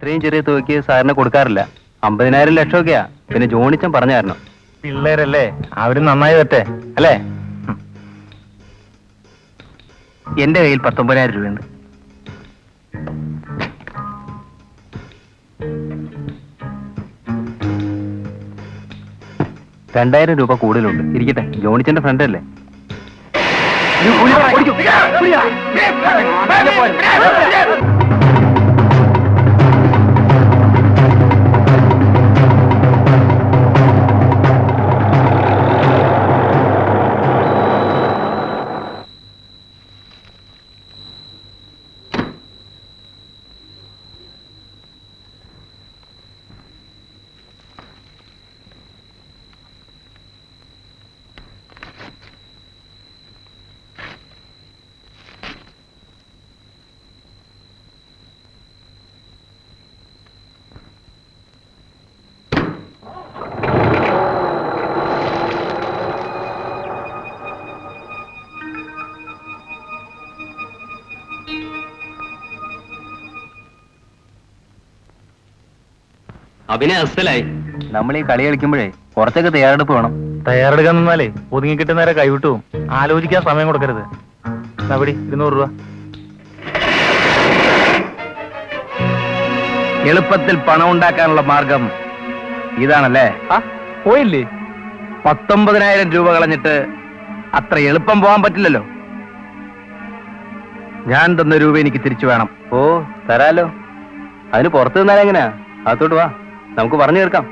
ഇത്രയും ചെറിയ തുകയ്ക്ക് സാറിന് കൊടുക്കാറില്ല. 50,000 ലക്ഷമൊക്കെയാ. പിന്നെ ജോണിച്ചൻ പറഞ്ഞായിരുന്നു. പിള്ളേരല്ലേ, അവര് നന്നായി വരട്ടെ അല്ലേ? എന്റെ കയ്യിൽ 19,000 രൂപയുണ്ട്. രൂപ കൂടുതലുണ്ട്. ഇരിക്കട്ടെ, ജോണിച്ചന്റെ ഫ്രണ്ട് അല്ലേ? അഭിനയ അസലായി. നമ്മൾ ഈ കളി കളിക്കുമ്പോഴേ കുറച്ചൊക്കെ തയ്യാറെടുപ്പ് വേണം. തയ്യാറെടുക്കാൻ നിന്നാലേ ഒതുങ്ങി കിട്ടുന്നവരെ കൈവിട്ടു. ആലോചിക്കാൻ സമയം കൊടുക്കരുത്. അവിടെ 200 രൂപ. എളുപ്പത്തിൽ പണം ഉണ്ടാക്കാനുള്ള മാർഗം ഇതാണല്ലേ? പോയില്ലേ? 19,000 രൂപ കളഞ്ഞിട്ട് അത്ര എളുപ്പം പോകാൻ പറ്റില്ലല്ലോ. ഞാൻ തന്ന രൂപ എനിക്ക് തിരിച്ചു വേണം. ഓ, തരാലോ. അതിന് പുറത്തു നിന്നാലും എങ്ങനെയാ? അകത്തോട്ട് വാ, നമുക്ക് പറഞ്ഞു തീർക്കാം.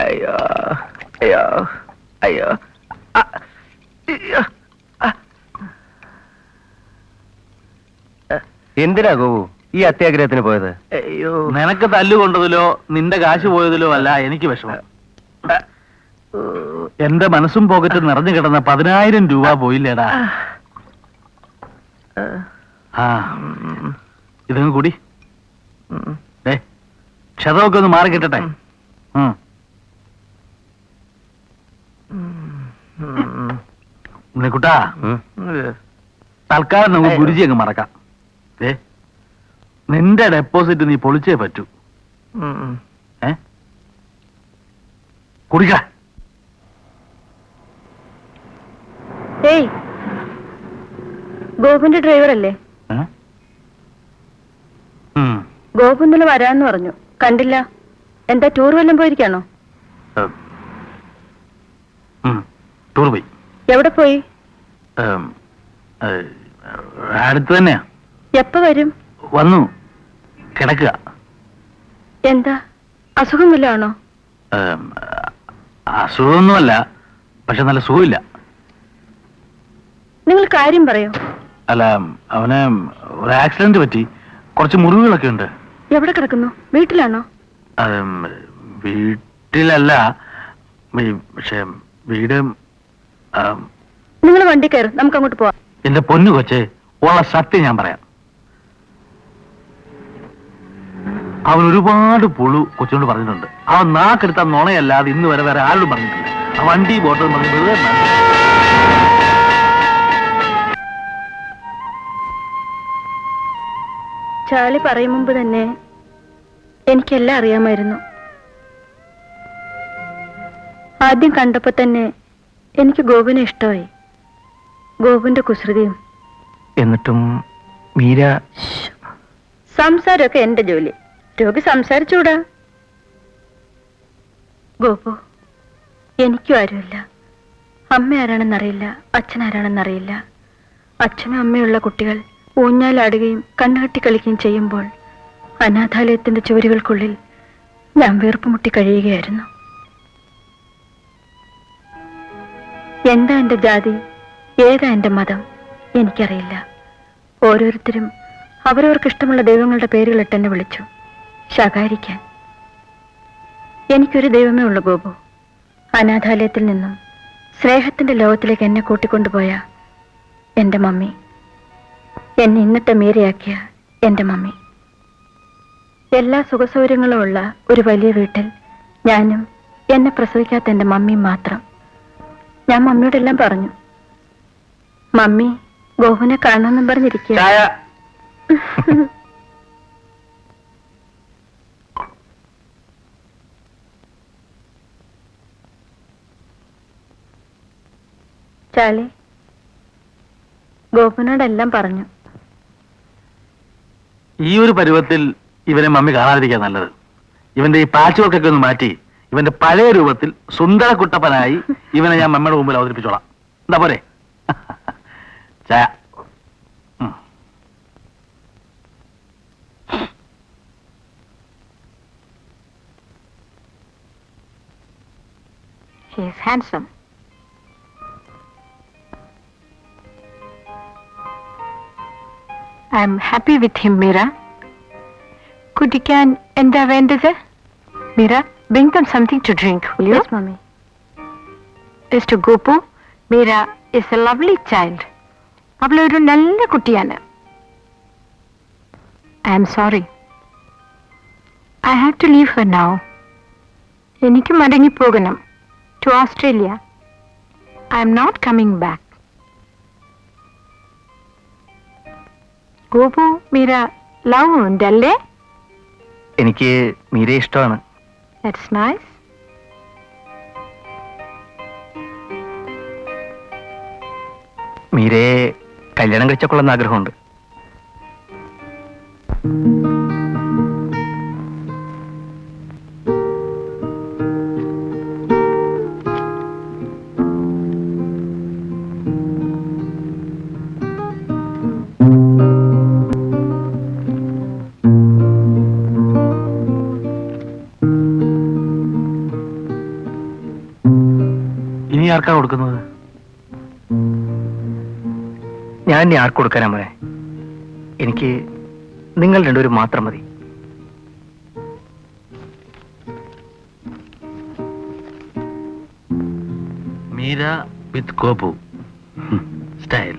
അയ്യോ അയ്യോ അയ്യോ. എന്തിനാ ഗോപു ഈ അത്യാഗ്രഹത്തിന് പോയത്? അയ്യോ, നിനക്ക് തല്ലുകൊണ്ടതിലോ നിന്റെ കാശ് പോയതിലോ അല്ല എനിക്ക് വിഷമം. എന്റെ മനസ്സും പോക്കറ്റ് നിറഞ്ഞു കിടന്ന 10,000 രൂപ പോയില്ലേടാ. ആ, ഇതങ്ങ് കൂടി ക്ഷതമൊക്കെ ഒന്ന് മാറി കിട്ടട്ടെ. ഉണ്ണിക്കുട്ടാ, തൽക്കാലം നമുക്ക് ഗുരുജി അങ്ങ് മറക്കാം. നിന്റെ ഡെപ്പോസിറ്റ് നീ പൊളിച്ചേ പറ്റൂ. കുടിക്ക. ഏയ്, ഗോപുന്റെ ഡ്രൈവർ അല്ലേ? ഗോപു ഇന്നലെ വരാന്ന് പറഞ്ഞു, കണ്ടില്ല. എന്താ ടൂർ വല്ലതും പോയിരിക്കാണോ? ടൂർ പോയി. എവിടെ പോയി? അടുത്ത് തന്നെയാ. എപ്പ വരും? വന്നു കിടക്കുക. എന്താ അസുഖം വല്ലതാണോ? അസുഖമൊന്നുമല്ല, പക്ഷെ നല്ല സുഖമില്ല. നിങ്ങൾ കാര്യം പറയോ? അല്ല, അവന് ഒരു ആക്സിഡന്റ് പറ്റി, കുറച്ച് മുറിവുകളൊക്കെ ഉണ്ട്. എവിടെ കിടക്കുന്നു? വീട്ടിലാണോ? വീട്ടിലല്ല, പക്ഷെ വീട് നിങ്ങൾ വണ്ടി കയറും, നമുക്ക് അങ്ങോട്ട് പോവാം. എന്റെ പൊന്നു കൊച്ചേ, ഉള്ള സത്യം ഞാൻ പറയാം. അവൻ ഒരുപാട് പുളു കൊച്ചിനോട് പറഞ്ഞിട്ടുണ്ട്. അവൻ നാക്കെടുത്ത നുണയല്ലാതെ ഇന്ന് വരെ വേറെ ആരോടും പറഞ്ഞിട്ടില്ല. ആ വണ്ടി ബോട്ടൽ പറഞ്ഞത് ചാളി പറയും മുമ്പ് തന്നെ എനിക്കെല്ലാം അറിയാമായിരുന്നു. ആദ്യം കണ്ടപ്പോ തന്നെ എനിക്ക് ഗോപുവിനെ ഇഷ്ടമായി. ഗോപുവിന്റെ കുസൃതിയും. എന്നിട്ടും മീര സംസാരമൊക്കെ എന്റെ ജോലി. രോഗി സംസാരിച്ചൂടാ. ഗോപു, എനിക്കും ആരുമില്ല. അമ്മ ആരാണെന്നറിയില്ല, അച്ഛനാരാണെന്നറിയില്ല. അച്ഛനും അമ്മയുള്ള കുട്ടികൾ ഊഞ്ഞാലാടുകയും കണ്ണുകെട്ടി കളിക്കുകയും ചെയ്യുമ്പോൾ അനാഥാലയത്തിന്റെ ചുവരുകൾക്കുള്ളിൽ ഞാൻ വീർപ്പുമുട്ടി കഴിയുകയായിരുന്നു. എന്താ എന്റെ ജാതി, ഏതാ എന്റെ മതം എനിക്കറിയില്ല. ഓരോരുത്തരും അവരവർക്കിഷ്ടമുള്ള ദൈവങ്ങളുടെ പേരുകളിട്ട് എന്നെ വിളിച്ചു ശകാരിക്കാൻ. എനിക്കൊരു ദൈവമേ ഉള്ളൂ ഗോപു. അനാഥാലയത്തിൽ നിന്നും സ്നേഹത്തിന്റെ ലോകത്തിലേക്ക് എന്നെ കൂട്ടിക്കൊണ്ടുപോയ എന്റെ മമ്മി, എന്നെ ഇന്നത്തെ മീരയാക്കിയ എന്റെ മമ്മി. എല്ലാ സുഖസൗകര്യങ്ങളും ഉള്ള ഒരു വലിയ വീട്ടിൽ ഞാനും എന്നെ പ്രസവിക്കാത്ത എന്റെ മമ്മിയും മാത്രം. ഞാൻ മമ്മിയോടെല്ലാം പറഞ്ഞു. മമ്മി ഗോപുവിനെ കാണണമെന്നും പറഞ്ഞിരിക്കുക. ചാളി ഗോപുവിനോടെല്ലാം പറഞ്ഞു. ഈ ഒരു പരുവത്തിൽ ഇവനെ മമ്മി കാണാതിരിക്കാൻ നല്ലത്. ഇവന്റെ ഈ പാച്ച് വർക്കൊക്കെ ഒന്ന് മാറ്റി ഇവന്റെ പഴയ രൂപത്തിൽ സുന്ദര കുട്ടപ്പനായി ഇവനെ ഞാൻ മമ്മയുടെ മുമ്പിൽ അവതരിപ്പിച്ചോളാം. എന്താ പോരെ? ചായ. He is handsome. I am happy with him, Meera. കുടിക്കാൻ എന്താ വേണ്ടത്? Meera, bring them something to drink, will you? Yes, mommy. Mr. Gopu, Meera is a lovely child. അവളൊരു നല്ല കുട്ടിയാണ്. I am sorry. I have to leave her now. എനിക്ക് മടങ്ങിപ്പോകണം. To Australia. I am not coming back. Gopu, Meera love ഉണ്ടല്ലേ? എനിക്ക് മീരയെ ഇഷ്ടമാണ്. That's nice. മീരയെ കല്യാണം കഴിച്ചൊക്കൊള്ളുന്ന ആഗ്രഹമുണ്ട്. ഇനി ആർക്കാ കൊടുക്കുന്നത്? ഞാൻ ഇനി ആർക്ക് കൊടുക്കാനാ മോനെ? എനിക്ക് നിങ്ങൾ രണ്ടുപേരും മാത്രം മതി. മീര വിത്ത് ഗോപു സ്റ്റൈൽ.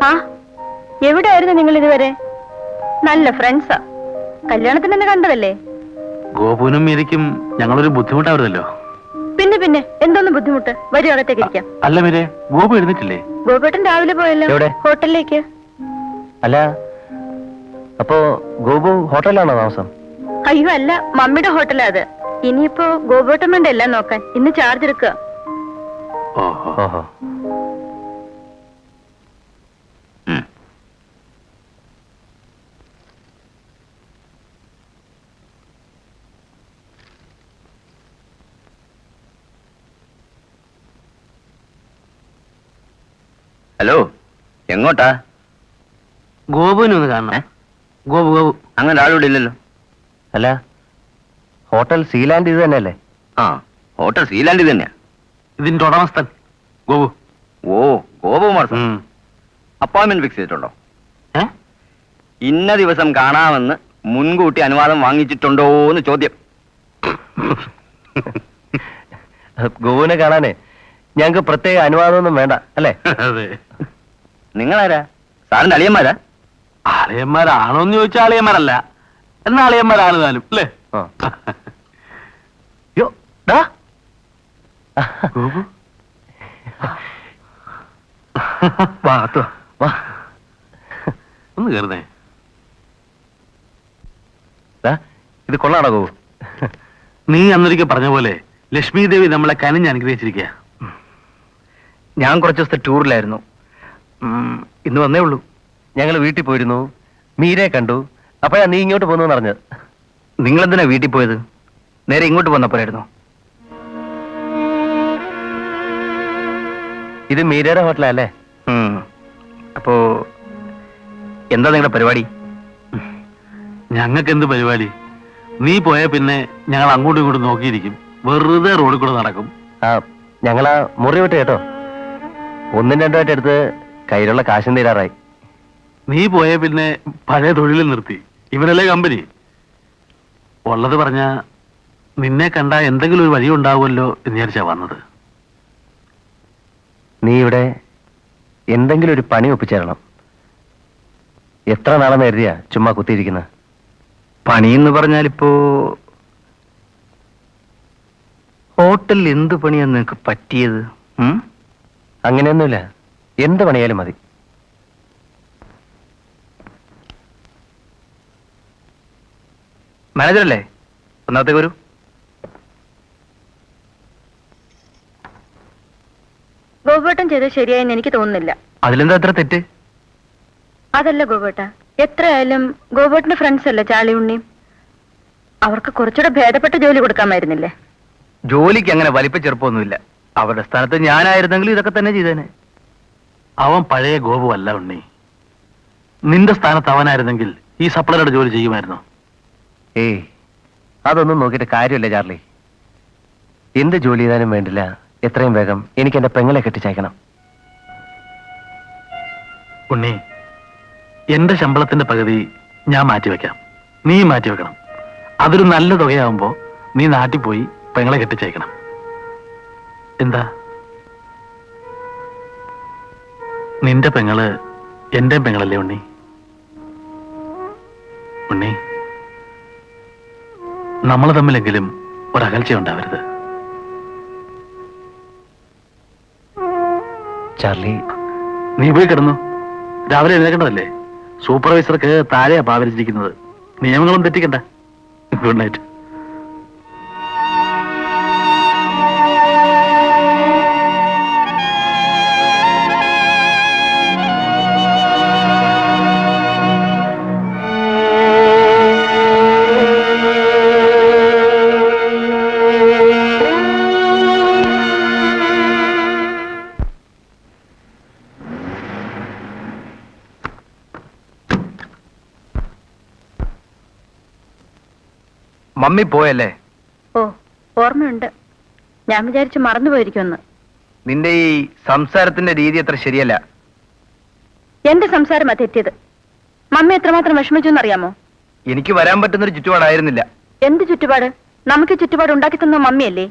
ആ എവിടെയായിരുന്നു നിങ്ങൾ ഇതുവരെ? നല്ല ഫ്രണ്ട്സാ. കല്യാണത്തിന് തന്നെ കണ്ടതല്ലേ? ഗോപുവിനും മീരയ്ക്കും ഞങ്ങളൊരു ബുദ്ധിമുട്ടാവരുതല്ലോ. പിന്നെ പിന്നെ എന്തോന്ന് ബുദ്ധിമുട്ട്? വരും, അകത്തേക്ക് ഇരിക്കാം. അല്ല മീരെ, ഗോപു എഴുന്നിട്ടില്ലേ? ഗോപേട്ടൻ രാവിലെ പോയല്ലോ. എവിടെ? ഹോട്ടലിലേക്ക്. അല്ല, അപ്പോ ഗോപു ഹോട്ടലിലാണോ താമസം? അയ്യോ അല്ല, മമ്മിയുടെ ഹോട്ടലാ അത്. ഇനിയിപ്പോ ഗോപേട്ടൻ വേണ്ട എല്ലാം നോക്കാൻ. ഇന്ന് ചാർജ് എടുക്കുക. ഓഹോ. ഓഹോ. ഹലോ, എങ്ങോട്ടാ? ഗോപുവിനെ ഒന്ന് കാണണേ. ഗോപു ഗോപു. അങ്ങനെ ആളിവിടെ ഇല്ലല്ലോ. അല്ല, ഹോട്ടൽ സീലാൻഡ് ഇത് തന്നെയല്ലേ? ആ, ഹോട്ടൽ സീലാൻഡ് ഇത് തന്നെയാ. ഇതിന്റെ ഉടമസ്ഥൻ ഗോപു. ഓ, ഗോപകുമാർ സാർ. അപ്പോയിന്റ്മെന്റ് ഫിക്സ് ചെയ്തിട്ടുണ്ടോ? ഇന്ന ദിവസം കാണാമെന്ന് മുൻകൂട്ടി അനുവാദം വാങ്ങിച്ചിട്ടുണ്ടോ എന്ന് ചോദ്യം. ഗോപുവിനെ കാണാനേ ഞങ്ങൾക്ക് പ്രത്യേക അനുവാദമൊന്നും വേണ്ട അല്ലേ? അതെ. നിങ്ങളാരാ? സാറിന്റെ അളിയന്മാരാ? ആളിയന്മാരാണോന്ന് ചോദിച്ചാൽ ആളിയന്മാരല്ല, എന്നാ ആളിയന്മാരാണ് താനും അല്ലേ? യോ, ഡാ. ഗോപു വാ, വാ. ഒന്ന് കയറുന്നേ. ഇത് കൊള്ളാണോ ഗോപു? നീ അന്നൊരിക്കൽ പറഞ്ഞ പോലെ ലക്ഷ്മി ദേവി നമ്മളെ കനിഞ്ഞ് അനുഗ്രഹിച്ചിരിക്കുക. ഞാൻ കുറച്ച് ദിവസത്തെ ടൂറിലായിരുന്നു. ഇന്ന് വന്നേ ഉള്ളൂ. ഞങ്ങൾ വീട്ടിൽ പോയിരുന്നു, മീരയെ കണ്ടു. അപ്പോഴാ നീ ഇങ്ങോട്ട് പോന്നു പറഞ്ഞത്. നിങ്ങളെന്തിനാ വീട്ടിൽ പോയത്? നേരെ ഇങ്ങോട്ട് പോന്നപ്പോഴായിരുന്നു. ഇത് മീരയുടെ ഹോട്ടലാ അല്ലേ? അപ്പോ എന്താ നിങ്ങളുടെ പരിപാടി? ഞങ്ങൾക്ക് എന്ത് പരിപാടി? നീ പോയ പിന്നെ ഞങ്ങൾ അങ്ങോട്ടും ഇങ്ങോട്ടും നോക്കിയിരിക്കും, വെറുതെ റോഡിൽ കൂടെ നടക്കും. ഞങ്ങളാ മുറി വിട്ട് കേട്ടോ. 1-2 എടുത്ത് കയ്യിലുള്ള കാശും തീരാറായി. നീ പോയ പിന്നെ പഴയ തൊഴിൽ നിർത്തി. ഇവരല്ലേ കമ്പനി. ഉള്ളത് പറഞ്ഞ നിന്നെ കണ്ട എന്തെങ്കിലും ഒരു വഴി ഉണ്ടാവുമല്ലോ എന്ന് വിചാരിച്ചാ വന്നത്. നീ ഇവിടെ എന്തെങ്കിലും ഒരു പണി ഒപ്പിച്ചേരണം. എത്ര നാളെന്ന് കരുതിയാ ചുമ്മാ കുത്തിയിരിക്കുന്ന? പണിയെന്ന് പറഞ്ഞാലിപ്പോ ഹോട്ടലിൽ എന്ത് പണിയാ നിനക്ക് പറ്റിയത്? അങ്ങനെയൊന്നുമില്ല, എന്ത് പണിയാലും മതി. മാനേജറല്ലേ? ഒന്നാമത്തേക്ക് വരൂ. ഗോപേട്ടൻ ചെയ്തത് ശരിയായെന്ന് എനിക്ക് തോന്നുന്നില്ല. അതിലെന്താ അത്ര തെറ്റ്? അതല്ല ഗോപേട്ട, എത്രയായാലും ഗോപേട്ടന്റെ ഫ്രണ്ട്സ് അല്ലേ ചാളി ഉണ്ണിയും. അവർക്ക് കുറച്ചുകൂടെ ഭേദപ്പെട്ട ജോലി കൊടുക്കാമായിരുന്നില്ലേ? ജോലിക്ക് അങ്ങനെ വലിപ്പ ചെറുപ്പമൊന്നുമില്ല. അവരുടെ സ്ഥാനത്ത് ഞാനായിരുന്നെങ്കിലും ഇതൊക്കെ തന്നെ ചെയ്തേനെ. അവൻ പഴയ ഗോപു അല്ല ഉണ്ണി. നിന്റെ സ്ഥാനത്ത് അവനായിരുന്നെങ്കിൽ ഈ സപ്ലൈയുടെ ജോലി ചെയ്യുമായിരുന്നു. ഏയ്, അതൊന്നും നോക്കിയിട്ട് കാര്യമില്ല ചാർലി. എന്ത് ജോലി ചെയ്താലും വേണ്ടില്ല, എത്രയും വേഗം എനിക്ക് എന്റെ പെങ്ങളെ കെട്ടിച്ചയക്കണം. ഉണ്ണി, എന്റെ ശമ്പളത്തിന്റെ പകുതി ഞാൻ മാറ്റിവെക്കാം, നീ മാറ്റിവെക്കണം. അതൊരു നല്ല തുകയാവുമ്പോ നീ നാട്ടിൽ പോയി പെങ്ങളെ കെട്ടിച്ചയക്കണം. എന്താ? നിന്റെ പെങ്ങള് എന്റെ പെങ്ങളല്ലേ ഉണ്ണി? ഉണ്ണി, നമ്മൾ തമ്മിലെങ്കിലും ഒരകൽച്ച ഉണ്ടാവരുത്. ചാർലി, നീ പോയി കിടന്നു. രാവിലെ എഴുന്നേക്കേണ്ടതല്ലേ? സൂപ്പർവൈസർക്ക് താഴെയാ പാവരിച്ചിരിക്കുന്നത്. നിയമങ്ങളും തെറ്റിക്കണ്ട. Good night. മമ്മി പോയല്ലേ? ഓ, ഓർമ്മയുണ്ട്. ഞാൻ വിചാരിച്ചു മറന്നുപോയിരിക്കുമെന്ന്. നിന്റെ ഈ സംസാരത്തിന്റെ രീതി അത്ര ശരിയല്ല. എന്റെ സംസാരമാ തെറ്റിയത്. മമ്മി എത്രമാത്രം വിഷമിച്ചു എന്നറിയാമോ? എനിക്ക് വരാൻ പറ്റുന്നൊരു ചുറ്റുപാടായിരുന്നില്ല. എന്ത് ചുറ്റുപാട്? നമുക്ക് ചുറ്റുപാട് ഉണ്ടാക്കി തന്ന മമ്മിയല്ലേ.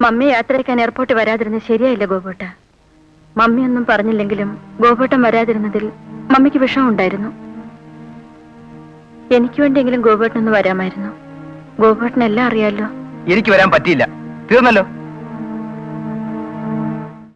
മമ്മിയെ യാത്രയ്ക്കാൻ എയർപോർട്ടിൽ വരാതിരുന്നത് ശരിയായില്ല ഗോപേട്ട. മമ്മിയൊന്നും പറഞ്ഞില്ലെങ്കിലും ഗോപേട്ടൻ വരാതിരുന്നതിൽ മമ്മിക്ക് വിഷമമുണ്ടായിരുന്നു. എനിക്ക് വേണ്ടിയെങ്കിലും ഗോപേട്ടനൊന്ന് വരാമായിരുന്നു. ഗോപേട്ടനെല്ലാം അറിയാലോ. എനിക്ക് വരാൻ പറ്റിയില്ല. തീർന്നല്ലോ.